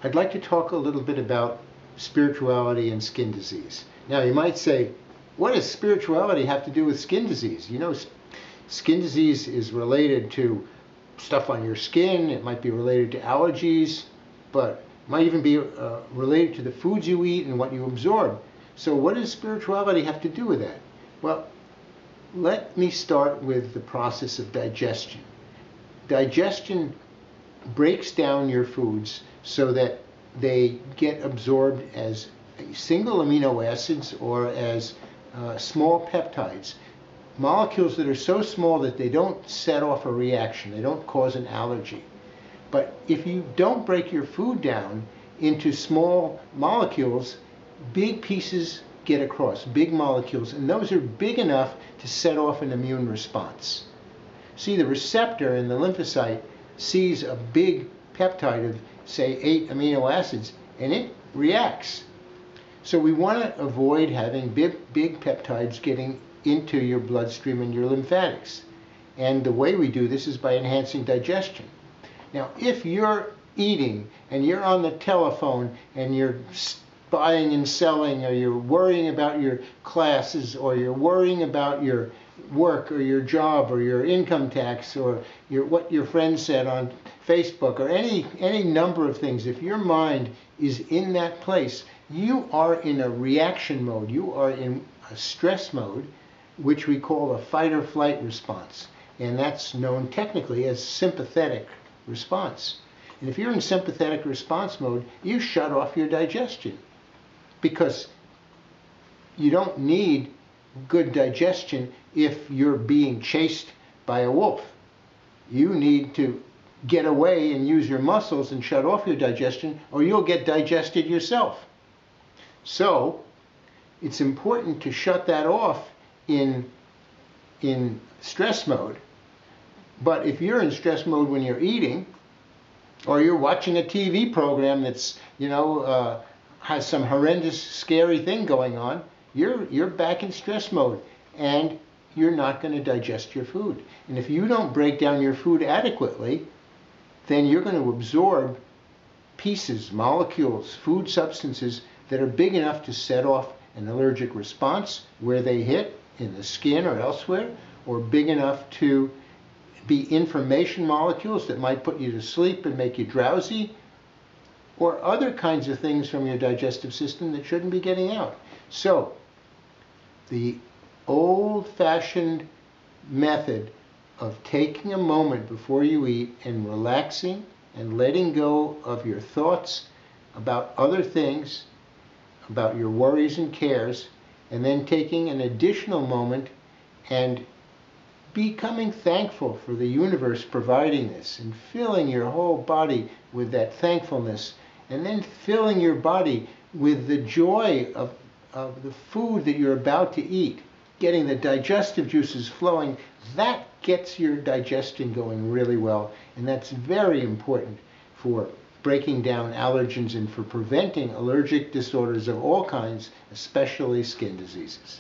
I'd like to talk a little bit about spirituality and skin disease. Now you might say, what does spirituality have to do with skin disease? You know, skin disease is related to stuff on your skin. It might be related to allergies, but it might even be related to the foods you eat and what you absorb. So what does spirituality have to do with that? Well, let me start with the process of digestion. Digestion breaks down your foods so that they get absorbed as single amino acids or as small peptides, molecules that are so small that they don't set off a reaction, they don't cause an allergy. But if you don't break your food down into small molecules, big pieces get across, big molecules, and those are big enough to set off an immune response. See, the receptor in the lymphocyte sees a big peptide of, say, 8 amino acids, and it reacts. So we want to avoid having big peptides getting into your bloodstream and your lymphatics. And the way we do this is by enhancing digestion. Now, if you're eating and you're on the telephone and you're buying and selling, or you're worrying about your classes, or you're worrying about your work or your job or your income tax or what your friend said on Facebook or any number of things, if your mind is in that place, you are in a reaction mode. You are in a stress mode, which we call a fight or flight response. And that's known technically as sympathetic response. And if you're in sympathetic response mode, you shut off your digestion, because you don't need good digestion if you're being chased by a wolf. You need to get away and use your muscles and shut off your digestion, or you'll get digested yourself. So it's important to shut that off in stress mode. But if you're in stress mode when you're eating, or you're watching a TV program that's, has some horrendous, scary thing going on, you're back in stress mode, and you're not going to digest your food. And if you don't break down your food adequately, then you're going to absorb pieces, molecules, food substances that are big enough to set off an allergic response where they hit, in the skin or elsewhere, or big enough to be information molecules that might put you to sleep and make you drowsy, or other kinds of things from your digestive system that shouldn't be getting out. So the old-fashioned method of taking a moment before you eat and relaxing and letting go of your thoughts about other things, about your worries and cares, and then taking an additional moment and becoming thankful for the universe providing this, and filling your whole body with that thankfulness, and then filling your body with the joy of the food that you're about to eat, getting the digestive juices flowing, that gets your digestion going really well. And that's very important for breaking down allergens and for preventing allergic disorders of all kinds, especially skin diseases.